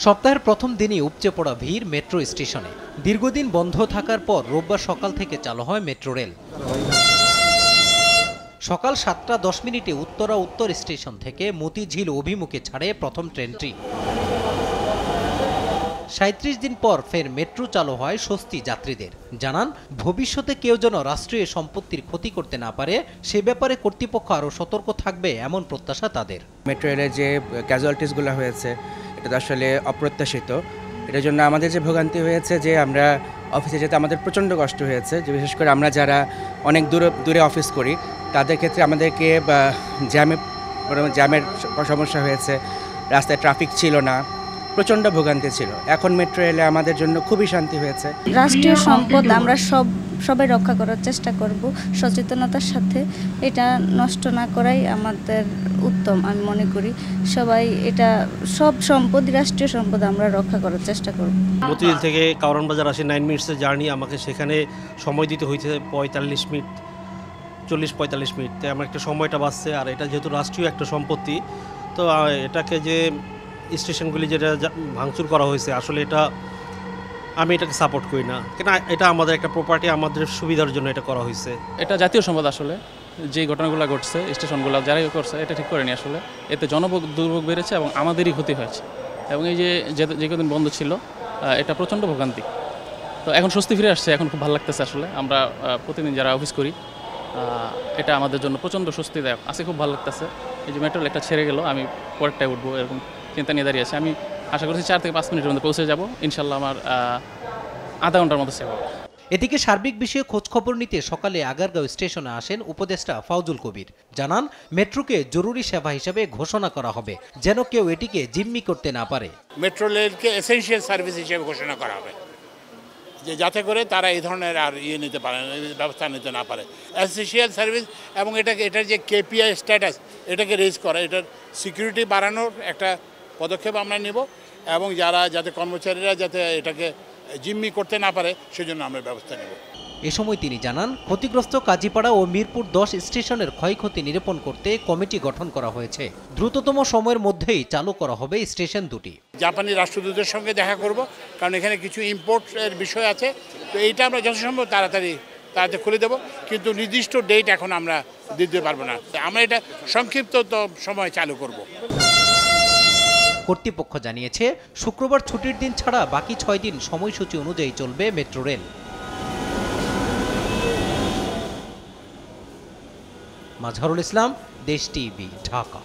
সপ্তাহের প্রথম দিনই উপচে পড়া ভিড় মেট্রো স্টেশনে। দীর্ঘদিন বন্ধ থাকার পর রোববার সকাল থেকে চালু হয় মেট্রো রেল। সকাল 7টা 10 মিনিটে উত্তরা উত্তর স্টেশন থেকে মতিঝিল অভিমুখে ছাড়ে প্রথম ট্রেনটি। 37 দিন পর ফের মেট্রো চালু হয় স্বস্তি যাত্রীদের। জানান, ভবিষ্যতে কেউ যেন রাষ্ট্রীয় সম্পত্তির ক্ষতি করতে না পারে সে ব্যাপারে কর্তৃপক্ষ আরও সতর্ক থাকবে এমন প্রত্যাশা তাদের। মেট্রো রেলের যে ক্যাজুয়ালিটিসগুলো হয়েছে এটা তো আসলে অপ্রত্যাশিত। এটার জন্য আমাদের যে ভোগান্তি হয়েছে যে আমরা অফিসে যেতে আমাদের প্রচণ্ড কষ্ট হয়েছে, যে বিশেষ করে আমরা যারা অনেক দূরে অফিস করি তাদের ক্ষেত্রে আমাদেরকে জ্যামের সমস্যা হয়েছে, রাস্তায় ট্রাফিক ছিল না, প্রচণ্ড ভোগান্তি ছিল। এখন মেট্রো রেলে আমাদের জন্য খুবই শান্তি হয়েছে। রাষ্ট্রীয় সম্পদ আমরা সবাই রক্ষা করার চেষ্টা করব সচেতনতার সাথে। এটা নষ্ট না করাই আমাদের উত্তম আমি মনে করি। সবাই এটা সব সম্পদ রাষ্ট্রীয় সম্পদ আমরা রক্ষা করার চেষ্টা করব। মতিঝিল থেকে কারওয়ান বাজার আসে 9 মিনিটসের জার্নি, আমাকে সেখানে সময় দিতে হয়েছে 45 মিনিট, 40-45 মিনিট। তাই আমার একটা সময়টা বাঁচছে। আর এটা যেহেতু রাষ্ট্রীয় একটা সম্পত্তি, তো এটাকে যে স্টেশনগুলি যেটা ভাঙচুর করা হয়েছে, আসলে এটা আমি এটাকে সাপোর্ট করি না। কেন, এটা আমাদের একটা প্রপার্টি, আমাদের সুবিধার জন্য এটা করা হয়েছে। এটা জাতীয় সম্পদ। আসলে যে ঘটনাগুলো ঘটছে স্টেশনগুলো যারাই করছে এটা ঠিক করেনি। আসলে এতে দুর্ভোগ বেড়েছে এবং আমাদেরই ক্ষতি হয়েছে। এবং এই যে কদিন বন্ধ ছিল এটা প্রচণ্ড ভোগান্তি। তো এখন স্বস্তি ফিরে আসছে, এখন খুব ভালো লাগতেছে। আসলে আমরা প্রতিদিন যারা অফিস করি এটা আমাদের জন্য প্রচণ্ড স্বস্তিদায়ক। আজকে খুব ভালো লাগতেছে। এই যে মেট্রো একটা ছেড়ে গেল, আমি পরেরটায় উঠবো এরকম চিন্তা নিয়ে দাঁড়িয়ে আছে। আমি আশা করছি 4 থেকে 5 মিনিটের মধ্যে পৌঁছে যাব। ইনশাল্লাহ আমার আধা ঘন্টার মতো সেভ হবে। এদিকে সার্বিক বিষয়ে খোঁজখবর নিতে সকালে আগারগাঁও স্টেশনে আসেন উপদেষ্টা ফাউজুল কবির। জানান, মেট্রোকে জরুরি সেবা হিসেবে ঘোষণা করা হবে, যেন কেউ এটিকে জিম্মি করতে না পারে। মেট্রো রেলকে এসেনশিয়াল সার্ভিস হিসেবে ঘোষণা করা হবে, যে যাতে করে তারা এই ধরনের আর নিতে পারে, ব্যবস্থা নিতে না পারে। এসেনশিয়াল সার্ভিস এবং এটার যে কেপিআই স্ট্যাটাস এটাকে রেজ করা, এটার সিকিউরিটি বাড়ানোর একটা পদক্ষেপ আমরা নেব এবং যাতে কর্মচারীরা যাতে এটাকে জিম্মি করতে না পারে সেজন্য আমরা ব্যবস্থা নেব। এ সময় তিনি জানান, ক্ষতিগ্রস্ত কাজীপাড়া ও মিরপুর 10 স্টেশনের ক্ষয়ক্ষতি নিরূপণ করতে কমিটি গঠন করা হয়েছে। দ্রুততম সময়ের মধ্যেই চালু করা হবে স্টেশন দুটি। জাপানি রাষ্ট্রদূতের সঙ্গে দেখা করব, কারণ এখানে কিছু ইম্পোর্টের বিষয় আছে। তো এইটা আমরা যথাসম্ভব তাড়াতাড়ি খুলে দেব, কিন্তু নির্দিষ্ট ডেট এখন আমরা দিতে পারবো না। আমরা এটা সংক্ষিপ্ত সময় চালু করব। কর্তৃপক্ষ জানিয়েছে, শুক্রবার ছুটির দিন ছাড়া বাকি 6 দিন সময়সূচি অনুযায়ী চলবে মেট্রো রেল। মাজহারুল ইসলাম, দেশ টিভি, ঢাকা।